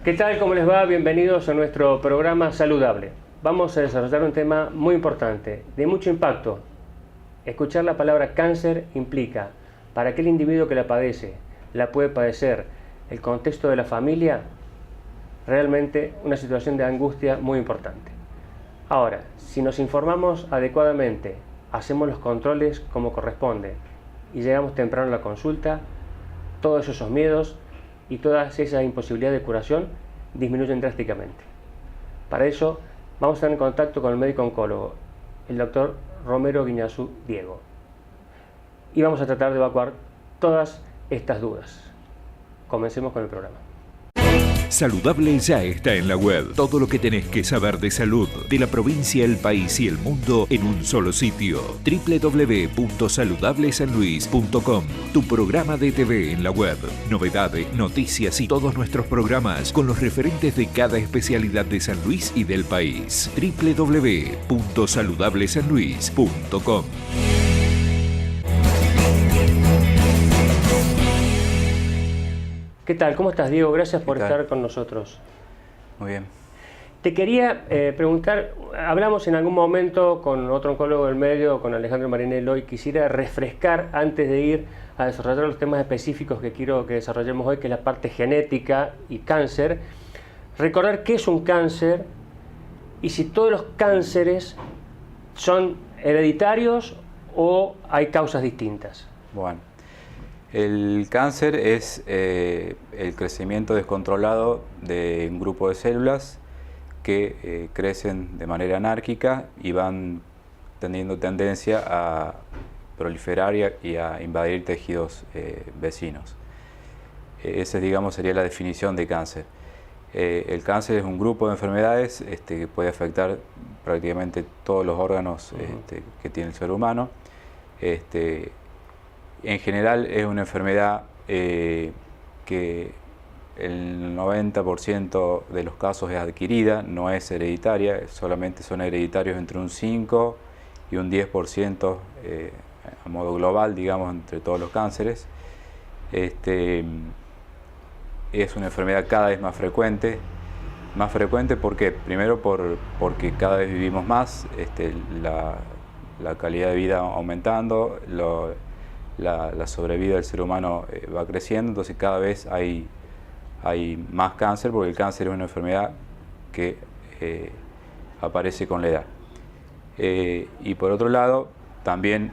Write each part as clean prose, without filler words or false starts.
¿Qué tal? ¿Cómo les va? Bienvenidos a nuestro programa Saludable. Vamos a desarrollar un tema muy importante, de mucho impacto. Escuchar la palabra cáncer implica, para aquel individuo que la padece, la puede padecer, el contexto de la familia, realmente una situación de angustia muy importante. Ahora, si nos informamos adecuadamente, hacemos los controles como corresponde y llegamos temprano a la consulta, todos esos miedos y todas esas imposibilidades de curación disminuyen drásticamente. Para eso vamos a estar en contacto con el médico oncólogo, el doctor Romero Guiñazú Diego, y vamos a tratar de evacuar todas estas dudas. Comencemos con el programa. Saludable ya está en la web. Todo lo que tenés que saber de salud, de la provincia, el país y el mundo en un solo sitio. www.saludablesanluis.com. Tu programa de TV en la web. Novedades, noticias y todos nuestros programas con los referentes de cada especialidad de San Luis y del país. www.saludablesanluis.com. ¿Qué tal? ¿Cómo estás, Diego? Gracias por estar con nosotros. Muy bien. Te quería preguntar, hablamos en algún momento con otro oncólogo del medio, con Alejandro Marinello, y quisiera refrescar antes de ir a desarrollar los temas específicos que quiero que desarrollemos hoy, que es la parte genética y cáncer. Recordar qué es un cáncer y si todos los cánceres son hereditarios o hay causas distintas. Bueno. El cáncer es el crecimiento descontrolado de un grupo de células que crecen de manera anárquica y van teniendo tendencia a proliferar y a invadir tejidos vecinos. Esa, digamos, sería la definición de cáncer. El cáncer es un grupo de enfermedades que puede afectar prácticamente todos los órganos que tiene el ser humano. En general es una enfermedad que el 90% de los casos es adquirida, no es hereditaria, solamente son hereditarios entre un 5 y un 10% a modo global, digamos, entre todos los cánceres. Es una enfermedad cada vez más frecuente. Más frecuente ¿por qué? Primero porque cada vez vivimos más, la calidad de vida aumentando, la sobrevida del ser humano va creciendo, entonces cada vez hay más cáncer, porque el cáncer es una enfermedad que aparece con la edad. Y por otro lado, también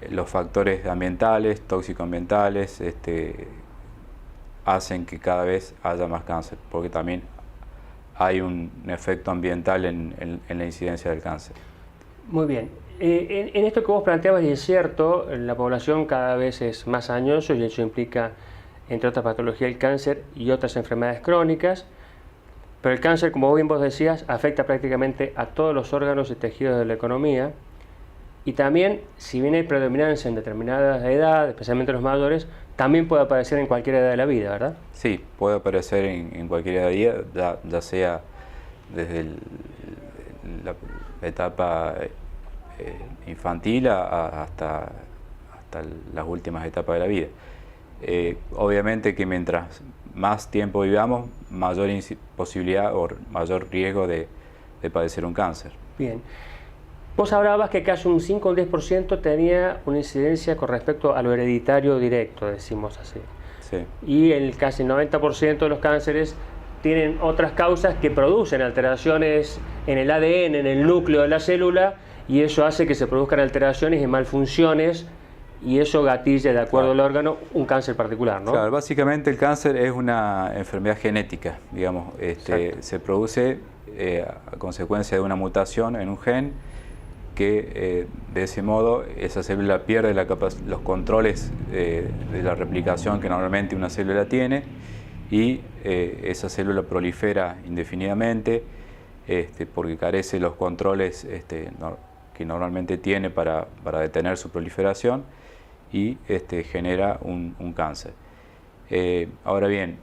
los factores ambientales, tóxico-ambientales, hacen que cada vez haya más cáncer, porque también hay un efecto ambiental en la incidencia del cáncer. Muy bien. En esto que vos planteabas, y es cierto, la población cada vez es más añosa y eso implica, entre otras patologías, el cáncer y otras enfermedades crónicas, pero el cáncer, como bien vos decías, afecta prácticamente a todos los órganos y tejidos de la economía y también, si bien hay predominancia en determinadas edades, especialmente los mayores, también puede aparecer en cualquier edad de la vida, ¿verdad? Sí, puede aparecer en cualquier edad de vida, ya sea desde la etapa infantil hasta las últimas etapas de la vida. Obviamente que mientras más tiempo vivamos, mayor posibilidad o mayor riesgo de padecer un cáncer. Bien. Vos hablabas que casi un 5 o 10% tenía una incidencia con respecto a lo hereditario directo, decimos así. Sí. Y el casi 90% de los cánceres tienen otras causas que producen alteraciones en el ADN, en el núcleo de la célula, y eso hace que se produzcan alteraciones y malfunciones, y eso gatilla, de acuerdo al órgano, un cáncer particular, ¿no? Claro, básicamente el cáncer es una enfermedad genética, digamos, se produce a consecuencia de una mutación en un gen que de ese modo esa célula pierde los controles de la replicación que normalmente una célula tiene y esa célula prolifera indefinidamente porque carece de los controles que normalmente tiene para detener su proliferación y genera un cáncer. Ahora bien,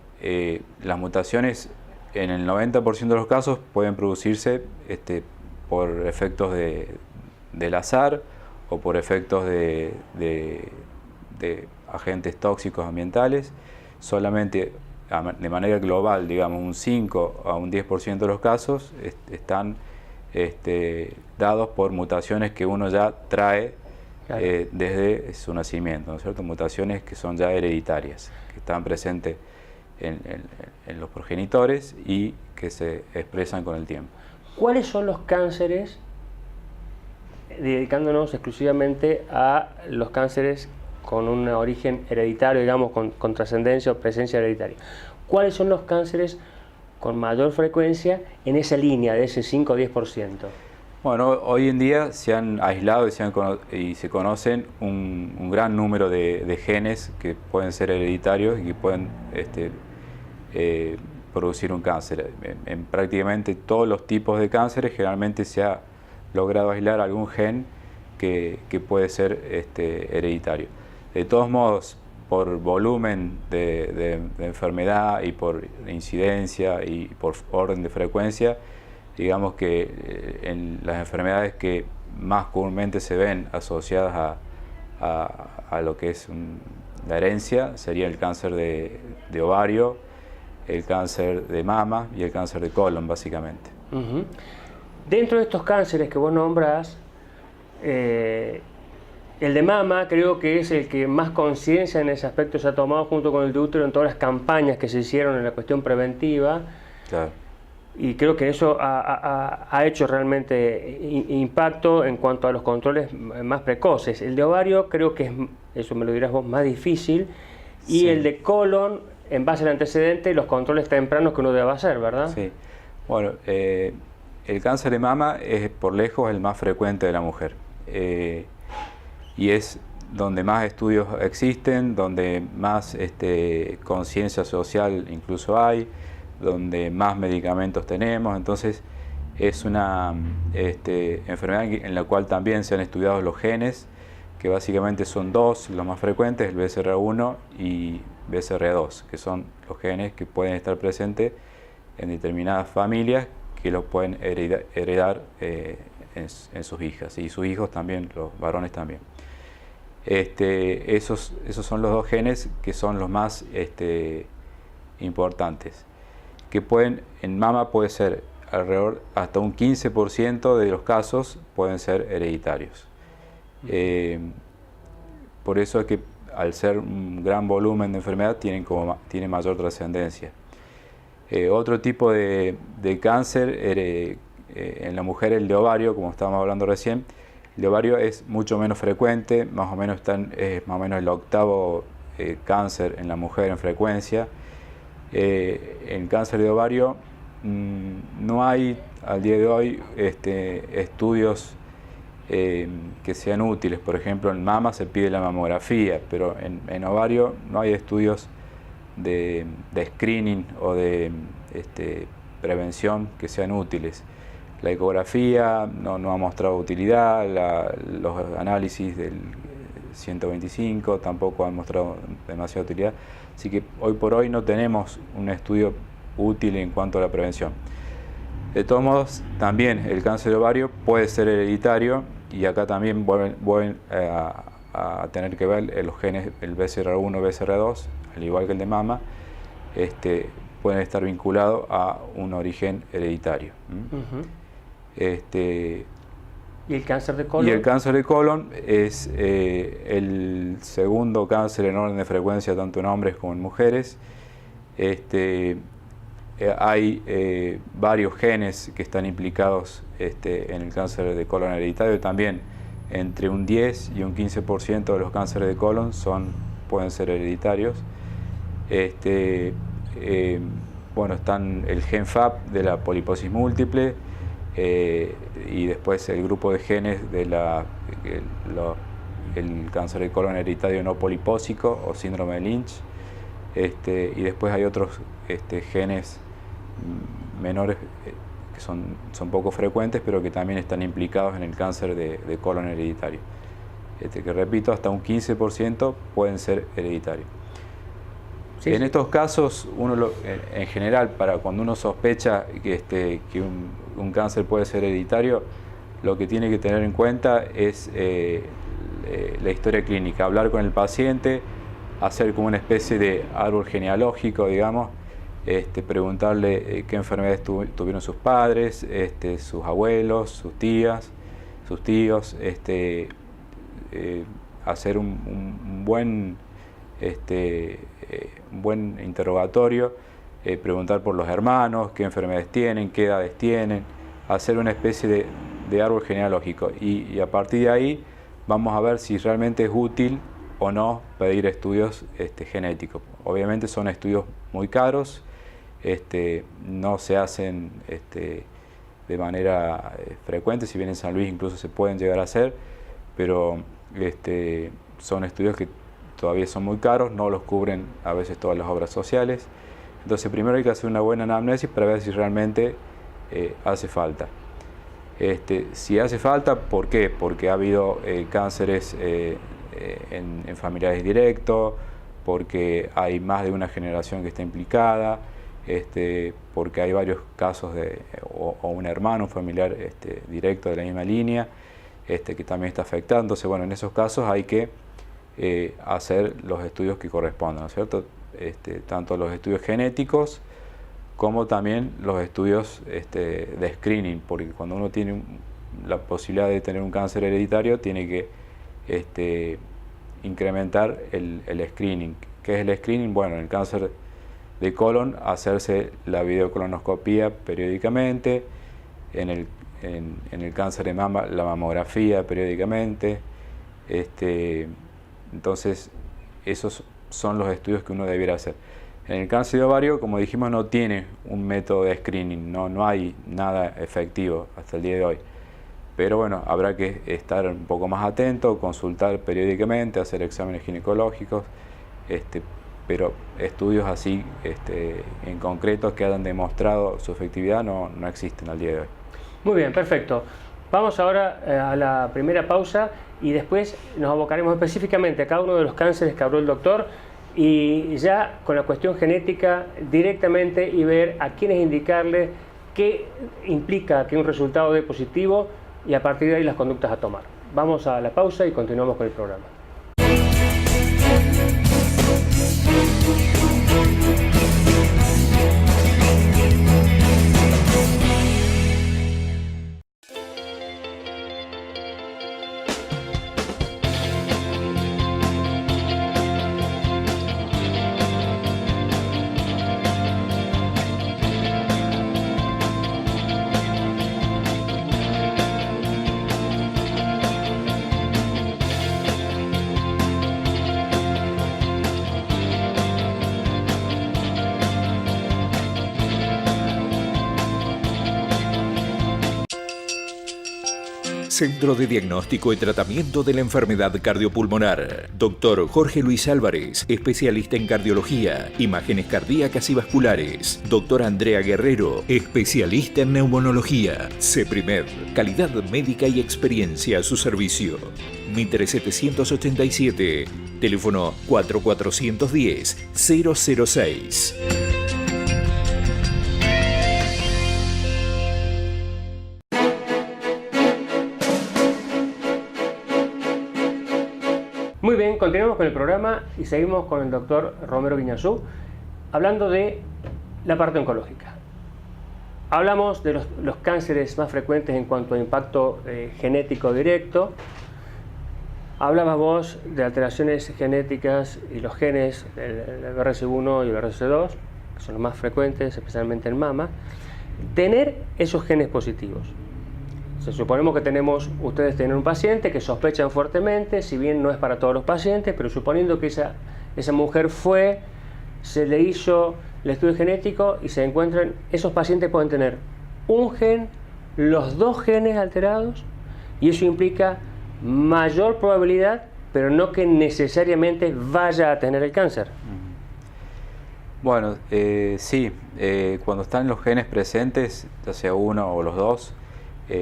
las mutaciones en el 90% de los casos pueden producirse por efectos del azar o por efectos de agentes tóxicos ambientales. Solamente de manera global, digamos, un 5 a un 10% de los casos están dados por mutaciones que uno ya trae desde su nacimiento, ¿no es cierto? Mutaciones que son ya hereditarias, que están presentes en los progenitores y que se expresan con el tiempo. ¿Cuáles son los cánceres, dedicándonos exclusivamente a los cánceres con un origen hereditario, digamos, con trascendencia o presencia hereditaria? ¿Cuáles son los cánceres con mayor frecuencia en esa línea de ese 5 o 10%? Bueno, hoy en día se han aislado y se conocen un gran número de genes que pueden ser hereditarios y que pueden producir un cáncer. En prácticamente todos los tipos de cánceres generalmente se ha logrado aislar algún gen que puede ser hereditario. De todos modos, por volumen de enfermedad y por incidencia y por orden de frecuencia, digamos que en las enfermedades que más comúnmente se ven asociadas a lo que es la herencia sería el cáncer de ovario, el cáncer de mama y el cáncer de colon, básicamente. Uh-huh. Dentro de estos cánceres que vos nombrás, el de mama creo que es el que más conciencia en ese aspecto se ha tomado junto con el de útero en todas las campañas que se hicieron en la cuestión preventiva. Claro. Y creo que eso ha hecho realmente impacto en cuanto a los controles más precoces. El de ovario creo que es, eso me lo dirás vos, más difícil. Y sí, el de colon, en base al antecedente, los controles tempranos que uno debe hacer, ¿verdad? Sí. Bueno, el cáncer de mama es por lejos el más frecuente de la mujer. Y es donde más estudios existen, donde más conciencia social incluso hay, donde más medicamentos tenemos. Entonces es una enfermedad en la cual también se han estudiado los genes, que básicamente son dos, los más frecuentes, el BCR1 y BCR2, que son los genes que pueden estar presentes en determinadas familias que los pueden heredar en sus hijas, y sus hijos también, los varones también. Esos son los dos genes que son los más importantes, que pueden, en mama puede ser alrededor hasta un 15% de los casos pueden ser hereditarios. Por eso es que al ser un gran volumen de enfermedad tiene mayor trascendencia. Otro tipo de cáncer en la mujer, el de ovario, como estábamos hablando recién, el de ovario es mucho menos frecuente, más o menos es más o menos el octavo cáncer en la mujer en frecuencia. En cáncer de ovario no hay al día de hoy estudios que sean útiles. Por ejemplo, en mama se pide la mamografía, pero en ovario no hay estudios de screening o de prevención que sean útiles. La ecografía no ha mostrado utilidad, los análisis del 125 tampoco han mostrado demasiada utilidad, así que hoy por hoy no tenemos un estudio útil en cuanto a la prevención. De todos modos, también el cáncer de ovario puede ser hereditario, y acá también vuelven a tener que ver los genes, el BCR1 y BCR2, al igual que el de mama, pueden estar vinculados a un origen hereditario. Uh-huh. ¿Y el cáncer de colon? Y el cáncer de colon es el segundo cáncer en orden de frecuencia tanto en hombres como en mujeres. Hay varios genes que están implicados en el cáncer de colon hereditario. También entre un 10 y un 15% de los cánceres de colon pueden ser hereditarios. Bueno, están el gen FAP de la poliposis múltiple, y después el grupo de genes de el cáncer de colon hereditario no polipósico o síndrome de Lynch, y después hay otros genes menores que son poco frecuentes, pero que también están implicados en el cáncer de colon hereditario, que repito, hasta un 15% pueden ser hereditarios. Sí, en estos casos, en general, cuando uno sospecha que un cáncer puede ser hereditario, lo que tiene que tener en cuenta es la historia clínica, hablar con el paciente, hacer como una especie de árbol genealógico, digamos, preguntarle qué enfermedades tuvieron sus padres, sus abuelos, sus tías, sus tíos, hacer un buen interrogatorio, preguntar por los hermanos, qué enfermedades tienen, qué edades tienen, hacer una especie de árbol genealógico y a partir de ahí vamos a ver si realmente es útil o no pedir estudios genéticos. Obviamente son estudios muy caros, no se hacen de manera frecuente, si bien en San Luis incluso se pueden llegar a hacer, pero son estudios que todavía son muy caros, no los cubren a veces todas las obras sociales. Entonces primero hay que hacer una buena anamnesis para ver si realmente hace falta. Si hace falta, ¿por qué? Porque ha habido cánceres en familiares directos, porque hay más de una generación que está implicada, porque hay varios casos o un hermano, un familiar directo de la misma línea, que también está afectado. Entonces, bueno, en esos casos hay que hacer los estudios que correspondan, ¿no es cierto? Tanto los estudios genéticos como también los estudios de screening, porque cuando uno tiene la posibilidad de tener un cáncer hereditario, tiene que incrementar el screening. ¿Qué es el screening? Bueno, en el cáncer de colon, hacerse la videocolonoscopía periódicamente, en el cáncer de mama, la mamografía periódicamente. Entonces, esos son los estudios que uno debiera hacer. En el cáncer de ovario, como dijimos, no tiene un método de screening, no hay nada efectivo hasta el día de hoy. Pero bueno, habrá que estar un poco más atento, consultar periódicamente, hacer exámenes ginecológicos, pero estudios así en concreto que hayan demostrado su efectividad no existen al día de hoy. Muy bien, perfecto. Vamos ahora a la primera pausa y después nos abocaremos específicamente a cada uno de los cánceres que habló el doctor y ya con la cuestión genética directamente y ver a quiénes indicarle qué implica que un resultado dé positivo y a partir de ahí las conductas a tomar. Vamos a la pausa y continuamos con el programa. Centro de Diagnóstico y Tratamiento de la Enfermedad Cardiopulmonar. Dr. Jorge Luis Álvarez, especialista en cardiología, imágenes cardíacas y vasculares. Dr. Andrea Guerrero, especialista en neumonología. CEPRIMED, calidad médica y experiencia a su servicio. Mitre 787, teléfono 4410-006. Muy bien, continuamos con el programa y seguimos con el doctor Romero Guiñazú hablando de la parte oncológica. Hablamos de los cánceres más frecuentes en cuanto a impacto genético directo. Hablabas vos de alteraciones genéticas y los genes, el BRCA1 y el BRCA2, que son los más frecuentes, especialmente en mama. Tener esos genes positivos. Suponemos que ustedes tienen un paciente que sospechan fuertemente, si bien no es para todos los pacientes, pero suponiendo que esa mujer se le hizo el estudio genético y se encuentran, esos pacientes pueden tener un gen, los dos genes alterados, y eso implica mayor probabilidad, pero no que necesariamente vaya a tener el cáncer. Bueno, sí, cuando están los genes presentes, ya sea uno o los dos,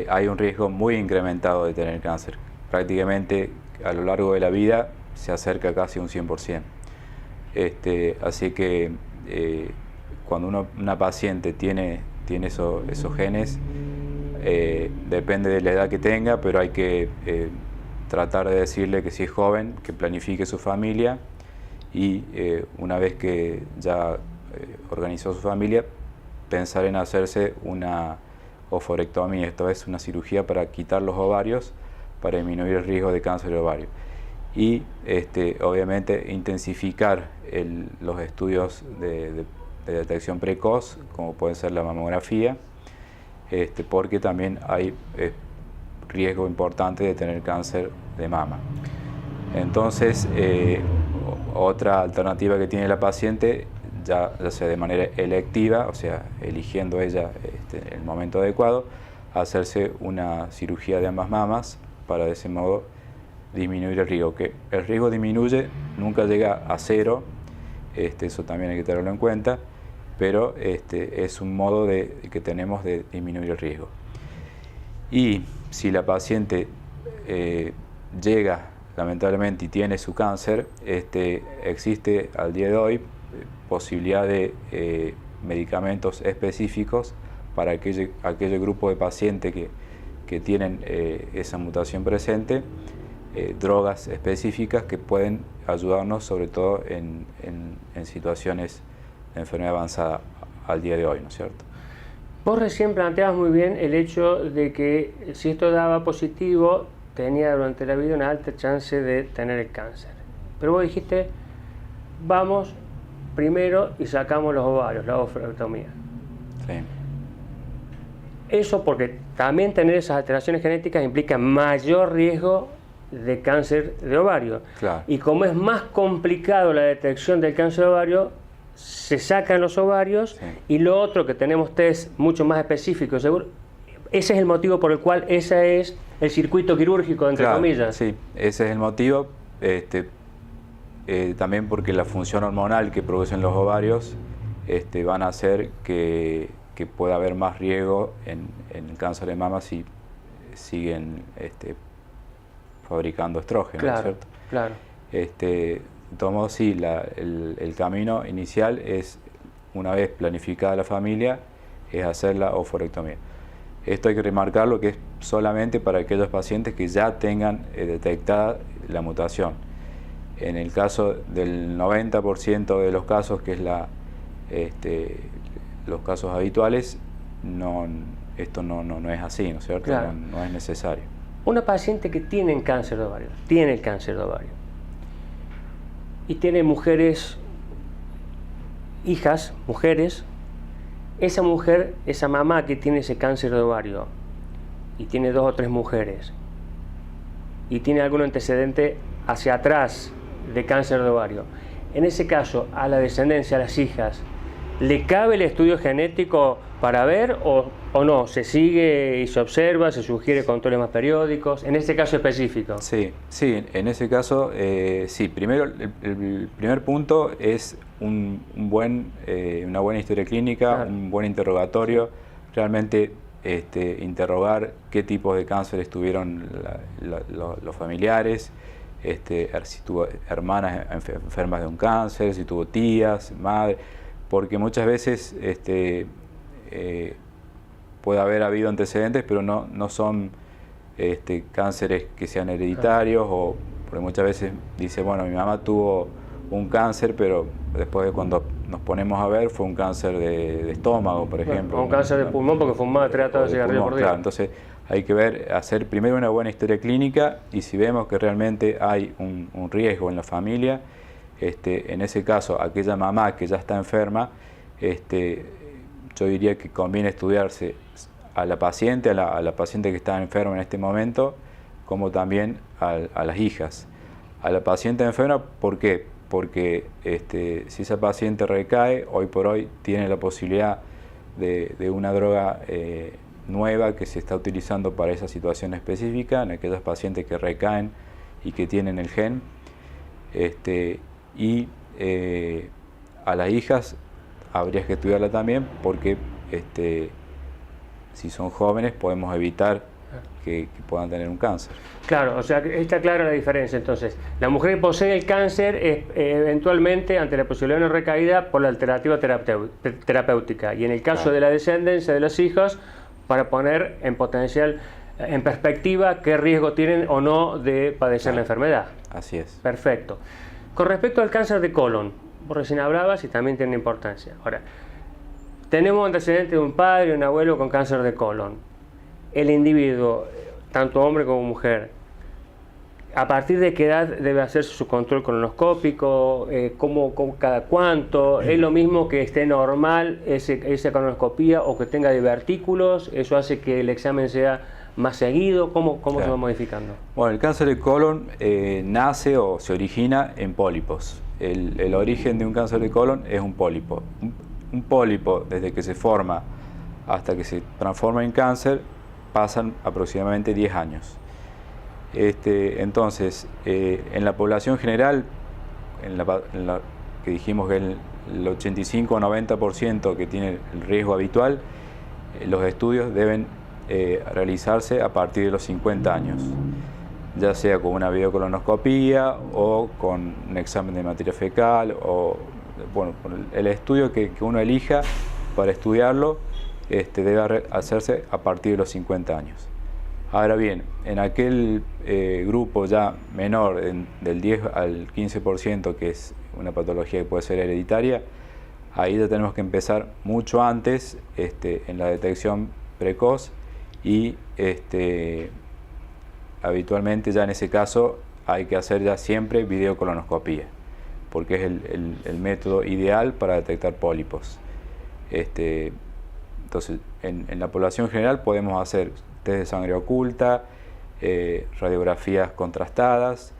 hay un riesgo muy incrementado de tener cáncer. Prácticamente a lo largo de la vida se acerca casi un 100%. Así que cuando una paciente tiene esos genes, depende de la edad que tenga, pero hay que tratar de decirle que si es joven, que planifique su familia y una vez que ya organizó su familia, pensar en hacerse una oforectomía, esto es una cirugía para quitar los ovarios, para disminuir el riesgo de cáncer de ovario. Y obviamente intensificar los estudios de detección precoz, como puede ser la mamografía, porque también hay riesgo importante de tener cáncer de mama. Entonces, otra alternativa que tiene la paciente, ya sea de manera electiva, o sea, eligiendo ella el momento adecuado, hacerse una cirugía de ambas mamas para de ese modo disminuir el riesgo. Que el riesgo disminuye, nunca llega a cero, eso también hay que tenerlo en cuenta, pero es un modo que tenemos de disminuir el riesgo. Y si la paciente llega lamentablemente y tiene su cáncer, existe al día de hoy posibilidad de medicamentos específicos para aquel grupo de pacientes que tienen esa mutación presente, drogas específicas que pueden ayudarnos sobre todo en situaciones de enfermedad avanzada al día de hoy, ¿no es cierto? Vos recién planteabas muy bien el hecho de que si esto daba positivo, tenía durante la vida una alta chance de tener el cáncer. Pero vos dijiste, vamos primero y sacamos los ovarios, la ovarectomía. Sí. Eso porque también tener esas alteraciones genéticas implica mayor riesgo de cáncer de ovario. Claro. Y como es más complicado la detección del cáncer de ovario, se sacan los ovarios, sí. Y lo otro que tenemos test mucho más específicos, seguro, ese es el motivo por el cual ese es el circuito quirúrgico, entre comillas. Sí, ese es el motivo. También porque la función hormonal que producen los ovarios van a hacer que pueda haber más riesgo en el cáncer de mama si siguen fabricando estrógenos, claro, ¿cierto? Claro. De todos modos, sí, el camino inicial es, una vez planificada la familia, es hacer la oforectomía. Esto hay que remarcarlo que es solamente para aquellos pacientes que ya tengan detectada la mutación. En el caso del 90% de los casos, que es los casos habituales, esto no es así, ¿no es cierto? Claro. No es necesario. Una paciente que tiene cáncer de ovario, tiene el cáncer de ovario, y tiene mujeres, esa mujer, esa mamá que tiene ese cáncer de ovario, y tiene 2 o 3 mujeres, y tiene algún antecedente hacia atrás de cáncer de ovario, en ese caso, a la descendencia, a las hijas, ¿le cabe el estudio genético para ver o no? ¿Se sigue y se observa, se sugiere controles más periódicos, en ese caso específico? Sí, en ese caso, sí. Primero, el primer punto es una buena historia clínica, claro. Un buen interrogatorio, realmente interrogar qué tipos de cánceres tuvieron los familiares, si tuvo hermanas enfermas de un cáncer, si tuvo tías, madre, porque muchas veces puede haber habido antecedentes, pero no son cánceres que sean hereditarios, o porque muchas veces dice, bueno, mi mamá tuvo un cáncer, pero después de cuando nos ponemos a ver fue un cáncer de estómago, por ejemplo. O un cáncer de pulmón porque fumaba 3 latas de cigarrillo por día. Claro, entonces hay que hacer primero una buena historia clínica, y si vemos que realmente hay un riesgo en la familia, en ese caso, aquella mamá que ya está enferma, yo diría que conviene estudiarse a la paciente que está enferma en este momento, como también a las hijas. A la paciente enferma, ¿por qué? Porque si esa paciente recae, hoy por hoy tiene la posibilidad de una droga nueva que se está utilizando para esa situación específica, en aquellas pacientes que recaen y que tienen el gen. A las hijas habría que estudiarla también, porque si son jóvenes podemos evitar que puedan tener un cáncer. Claro, o sea, está clara la diferencia. Entonces, la mujer que posee el cáncer es eventualmente, ante la posibilidad de una recaída, por la alternativa terapéutica, y en el caso de la descendencia de los hijos, para poner en perspectiva qué riesgo tienen o no de padecer la enfermedad. Así es. Perfecto. Con respecto al cáncer de colon, vos recién hablabas y también tiene importancia. Ahora, tenemos antecedentes de un padre y un abuelo con cáncer de colon. El individuo, tanto hombre como mujer, ¿a partir de qué edad debe hacerse su control colonoscópico? ¿Cada cuánto? ¿Es lo mismo que esté normal esa colonoscopía o que tenga divertículos? ¿Eso hace que el examen sea más seguido? ¿Cómo Claro. se va modificando? Bueno, el cáncer de colon nace o se origina en pólipos. El origen de un cáncer de colon es un pólipo. Un pólipo, desde que se forma hasta que se transforma en cáncer, pasan aproximadamente 10 años. Entonces, en la población general, que dijimos que el 85 o 90% que tiene el riesgo habitual, los estudios deben realizarse a partir de los 50 años, ya sea con una videocolonoscopía o con un examen de materia fecal, o bueno, el estudio que uno elija para estudiarlo debe hacerse a partir de los 50 años. Ahora bien, en aquel grupo ya menor, del 10 al 15%, que es una patología que puede ser hereditaria, ahí ya tenemos que empezar mucho antes en la detección precoz y habitualmente ya en ese caso hay que hacer ya siempre videocolonoscopía, porque es el método ideal para detectar pólipos. Entonces, en la población general podemos hacer test de sangre oculta, radiografías contrastadas,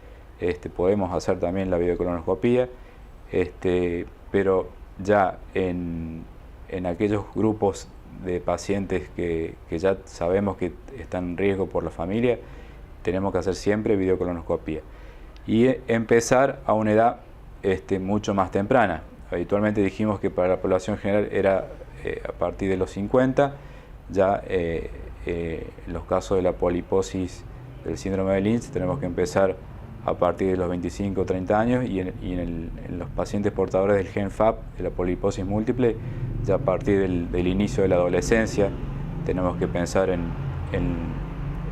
podemos hacer también la videocolonoscopía, pero ya en aquellos grupos de pacientes que ya sabemos que están en riesgo por la familia, tenemos que hacer siempre videocolonoscopía y empezar a una edad mucho más temprana. Habitualmente dijimos que para la población general era a partir de los 50, ya en los casos de la poliposis del síndrome de Lynch tenemos que empezar a partir de los 25 o 30 años y en los pacientes portadores del gen FAP, de la poliposis múltiple, ya a partir del inicio de la adolescencia tenemos que pensar en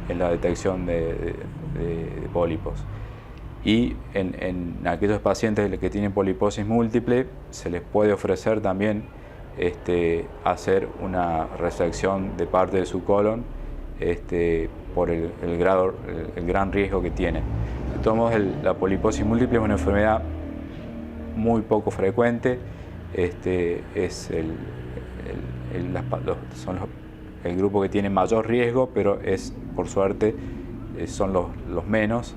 la detección de pólipos. Y en aquellos pacientes que tienen poliposis múltiple se les puede ofrecer también hacer una resección de parte de su colon por el gran riesgo que tiene. De todos modos, la poliposis múltiple es una enfermedad muy poco frecuente, es el grupo que tiene mayor riesgo, pero por suerte son los menos.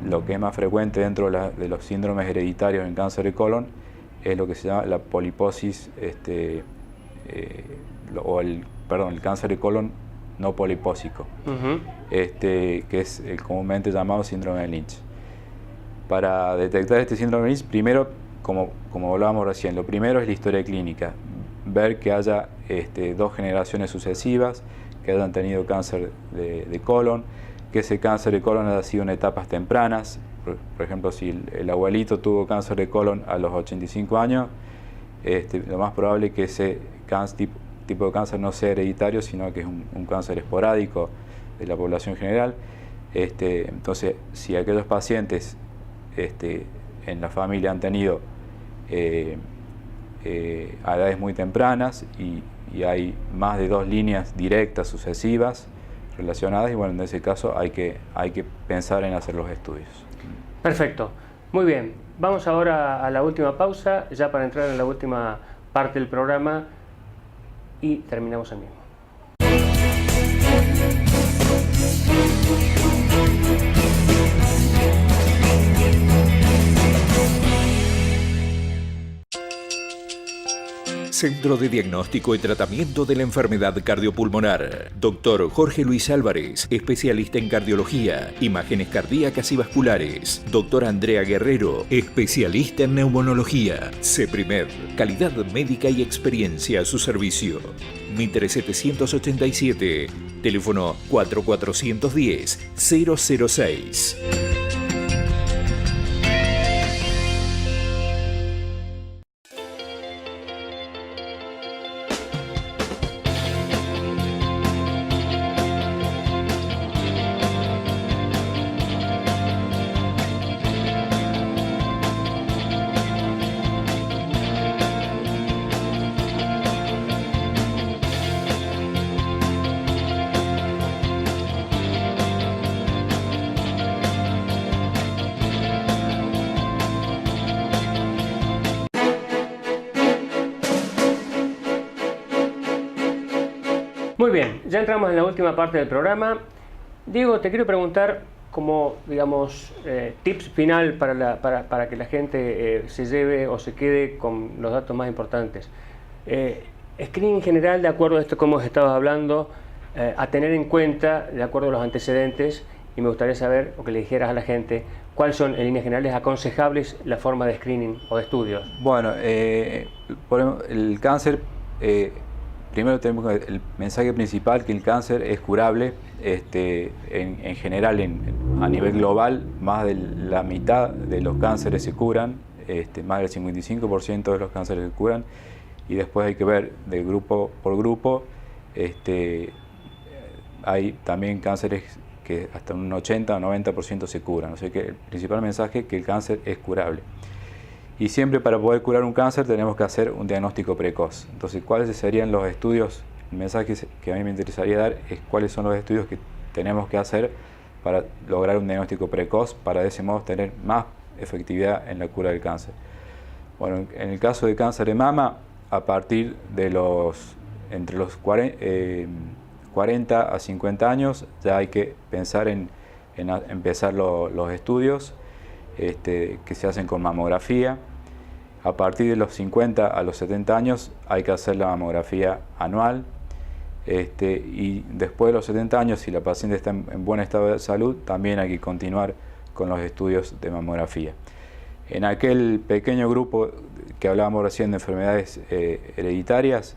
Lo que es más frecuente dentro de los síndromes hereditarios en cáncer de colon es lo que se llama la poliposis, el cáncer de colon no polipósico, que es el comúnmente llamado síndrome de Lynch. Para detectar este síndrome de Lynch, primero, como hablábamos recién, lo primero es la historia clínica, ver que haya 2 generaciones sucesivas que hayan tenido cáncer de colon, que ese cáncer de colon haya sido en etapas tempranas. Por ejemplo, si el abuelito tuvo cáncer de colon a los 85 años, lo más probable es que ese tipo de cáncer no sea hereditario, sino que es un cáncer esporádico de la población general. Entonces, si aquellos pacientes en la familia han tenido a edades muy tempranas y hay más de 2 líneas directas sucesivas relacionadas, y bueno, en ese caso hay que pensar en hacer los estudios. Perfecto, muy bien. Vamos ahora a la última pausa, ya para entrar en la última parte del programa y terminamos el mismo. Centro de Diagnóstico y Tratamiento de la Enfermedad Cardiopulmonar. Dr. Jorge Luis Álvarez, especialista en cardiología, imágenes cardíacas y vasculares. Dr. Andrea Guerrero, especialista en neumonología. CEPRIMED, calidad médica y experiencia a su servicio. Mitre 787, teléfono 4410-006. Muy bien, ya entramos en la última parte del programa. Diego, te quiero preguntar como, digamos, tips final para que la gente se lleve o se quede con los datos más importantes. Screening general, de acuerdo a esto como estabas hablando, a tener en cuenta, de acuerdo a los antecedentes, y me gustaría saber, o que le dijeras a la gente, cuáles son, en líneas generales, aconsejables la forma de screening o de estudios. Bueno, por ejemplo, el cáncer, primero tenemos el mensaje principal, que el cáncer es curable. En general, a nivel global, más de la mitad de los cánceres se curan, más del 55% de los cánceres se curan, y después hay que ver de grupo por grupo. Hay también cánceres que hasta un 80 o 90% se curan. O sea que el principal mensaje es que el cáncer es curable. Y siempre para poder curar un cáncer tenemos que hacer un diagnóstico precoz. Entonces, ¿cuáles serían los estudios? El mensaje que a mí me interesaría dar es cuáles son los estudios que tenemos que hacer para lograr un diagnóstico precoz, para de ese modo tener más efectividad en la cura del cáncer. Bueno, en el caso de cáncer de mama, a partir de entre los 40 a 50 años ya hay que pensar en empezar los estudios que se hacen con mamografía. A partir de los 50 a los 70 años hay que hacer la mamografía anual, y después de los 70 años, si la paciente está en buen estado de salud, también hay que continuar con los estudios de mamografía. En aquel pequeño grupo que hablábamos recién de enfermedades hereditarias,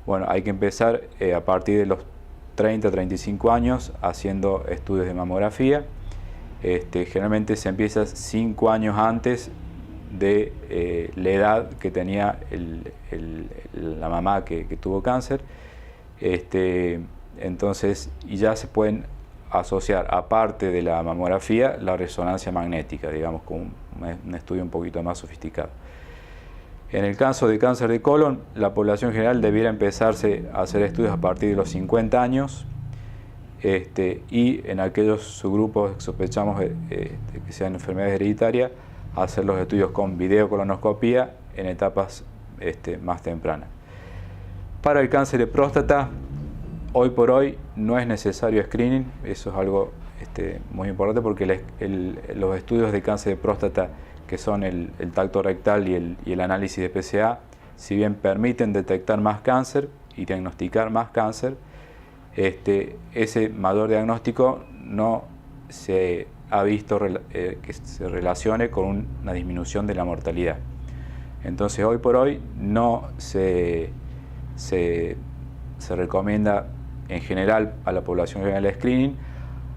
bueno, hay que empezar a partir de los 30-35 años haciendo estudios de mamografía. Generalmente se empieza 5 años antes de la edad que tenía la mamá que tuvo cáncer. Entonces, y ya se pueden asociar, aparte de la mamografía, la resonancia magnética, digamos, con un estudio un poquito más sofisticado. En el caso de cáncer de colon, la población general debiera empezarse a hacer estudios a partir de los 50 años, y en aquellos subgrupos que sospechamos que sean enfermedades hereditarias, hacer los estudios con videocolonoscopía en etapas más tempranas. Para el cáncer de próstata, hoy por hoy no es necesario screening. Eso es algo muy importante, porque los estudios de cáncer de próstata, que son el tacto rectal y el análisis de PSA, si bien permiten detectar más cáncer y diagnosticar más cáncer, ese mayor diagnóstico no se ha visto que se relacione con una disminución de la mortalidad. Entonces, hoy por hoy no se recomienda en general a la población general el screening,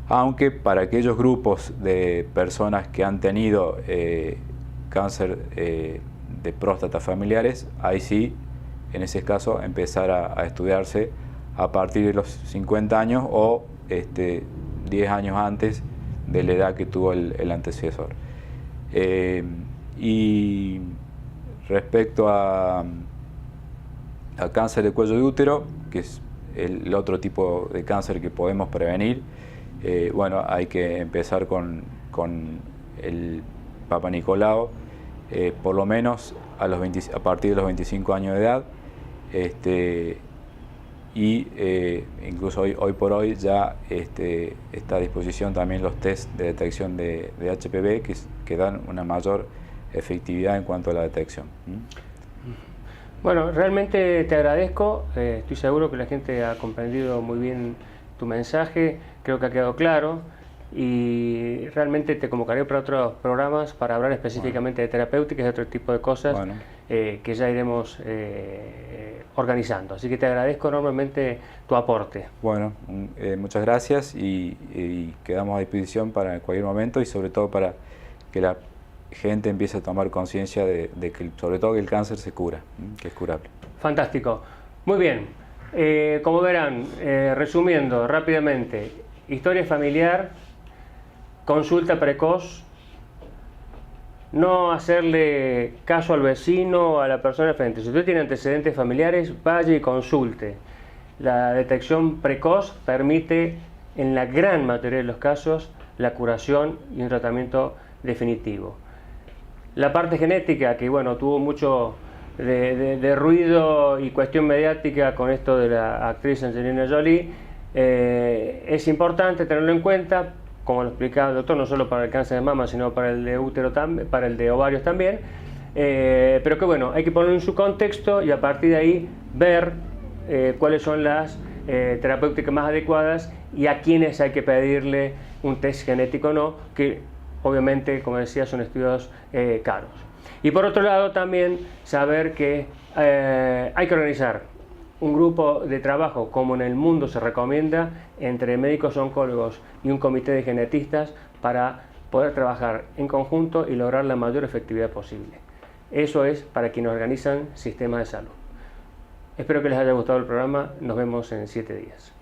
aunque para aquellos grupos de personas que han tenido cáncer de próstata familiares, ahí sí, en ese caso, empezar a estudiarse a partir de los 50 años o 10 años antes de la edad que tuvo el antecesor. Y respecto a cáncer de cuello de útero, que es el otro tipo de cáncer que podemos prevenir, bueno, hay que empezar con el Papa Nicolau, por lo menos a partir de los 25 años de edad, incluso hoy por hoy ya está a disposición también los test de detección de HPV que dan una mayor efectividad en cuanto a la detección. Bueno, realmente te agradezco, estoy seguro que la gente ha comprendido muy bien tu mensaje, creo que ha quedado claro, y realmente te convocaré para otros programas para hablar específicamente de terapéuticas y de otro tipo de cosas, que ya iremos organizando. Así que te agradezco enormemente tu aporte. Bueno, muchas gracias, y quedamos a disposición para cualquier momento, y sobre todo para que la gente empiece a tomar conciencia de que, sobre todo, que el cáncer se cura, que es curable. Fantástico. Muy bien. Como verán, resumiendo rápidamente, historia familiar, consulta precoz, no hacerle caso al vecino o a la persona de frente. Si usted tiene antecedentes familiares, vaya y consulte. La detección precoz permite, en la gran mayoría de los casos, la curación y un tratamiento definitivo. La parte genética, que bueno, tuvo mucho de ruido y cuestión mediática con esto de la actriz Angelina Jolie, es importante tenerlo en cuenta, como lo explicaba el doctor, no solo para el cáncer de mama, sino para el de útero también, para el de ovarios también, pero que bueno, hay que ponerlo en su contexto y a partir de ahí ver cuáles son las terapéuticas más adecuadas y a quiénes hay que pedirle un test genético o no, que obviamente, como decía, son estudios caros. Y por otro lado también saber que hay que organizar un grupo de trabajo, como en el mundo se recomienda, entre médicos oncólogos y un comité de genetistas para poder trabajar en conjunto y lograr la mayor efectividad posible. Eso es para quienes organizan sistemas de salud. Espero que les haya gustado el programa. Nos vemos en 7 días.